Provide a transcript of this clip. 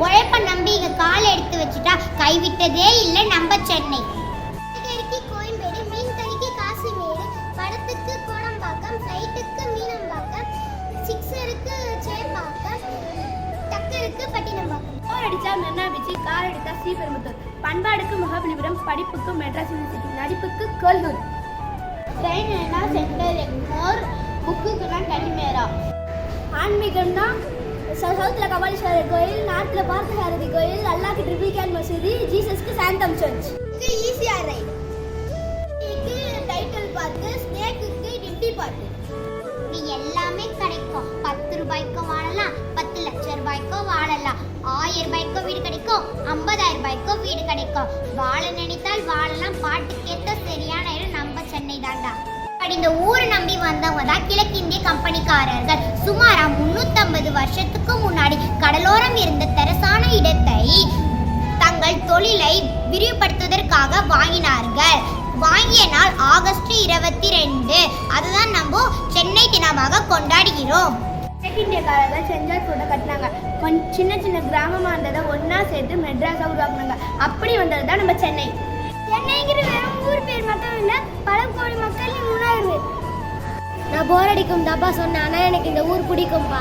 உழைப்ப நம்பி இங்க கால் எடுத்து வச்சுட்டா கைவிட்டதே இல்லை நம்ம சென்னை. கோயம்பேடு, மீன் கறிக்கு காசிமேடு, படத்துக்கு கோடம்பாக்கம், ஃப்ளைட்டுக்கு மீனம்பாக்கம், சிக்ஸருக்கு சேப்பாக்கம், டக்கருக்கு பட்டினம்பாக்கம். போர் அடிச்சா மெரினா பீச், கார் எடுத்தா ஸ்ரீபெரும்புத்தூர், பண்பாடுக்கு மகாபலிபுரம், படிப்புக்கு மெட்ராஸ் யூனிவர்சிட்டி, நடிப்புக்கு கோல்கூர், ட்ரெயின்னா சென்ட்ரல் எக்மோர், புக்குக்குன்னா கனிமேரா, ஆன்மீகம்னா சவுத்தில் கபாலீஸ்வரர் கோயில், நார்த்தில் பார்த்தசாரதி கோயில், அல்லாக்கு ட்ரிபிள்கேன் மசூதி, ஜீசஸ்க்கு சாந்தம் சர்ச். ஈஸியாக ரைட் டைட்டில் பார்க்கு, ஸ்னேக்குக்கு டிப்டி பார்க்கு. இது எல்லாமே கிடைக்கும். 10 ரூபாய்க்கு வாழலாம், 10 லட்சம் ரூபாய்க்கோ வாழலாம், 1000 ரூபாய்க்கோ வீடு கிடைக்கும், 50,000 ரூபாய்க்கோ வீடு கிடைக்கும். வாழ நினைத்தால் வாழலாம். பாட்டுக்கேற்ற சரியான இடம் நம்ம சென்னை தாண்டா. இந்த ஊரை நம்பி வந்தவங்க தான் கிழக்கிந்திய கம்பெனிக்காரர்கள். சுமாரா 350 வருஷத்துக்கு முன்னாடி கடலோரம் இருந்த தரசான இடத்தை தங்கள் தொழிலை விரிவுபடுத்துவதற்காக வாங்கினார்கள். வாங்கிய நாள் ஆகஸ்ட் 22. அதுதான் நம்ம சென்னை தினமாக கொண்டாடுகிறோம். கிழக்கிந்தியக்காரர்கள் செஞ்சால் கூட கட்டினாங்க. கொஞ்சம் சின்ன சின்ன கிராமமாக இருந்ததை ஒன்றா சேர்த்து மெட்ராஸாக உருவாக்குனாங்க. அப்படி வந்தது தான் நம்ம சென்னை. சென்னைங்கிற வெறும் ஊர் பேர் மட்டும் இல்லை, பல கோடி மக்கள் உணர்வு. நான் போர் அடிக்கும் தப்பா சொன்னேன், ஆனால் எனக்கு இந்த ஊர் பிடிக்கும்பா.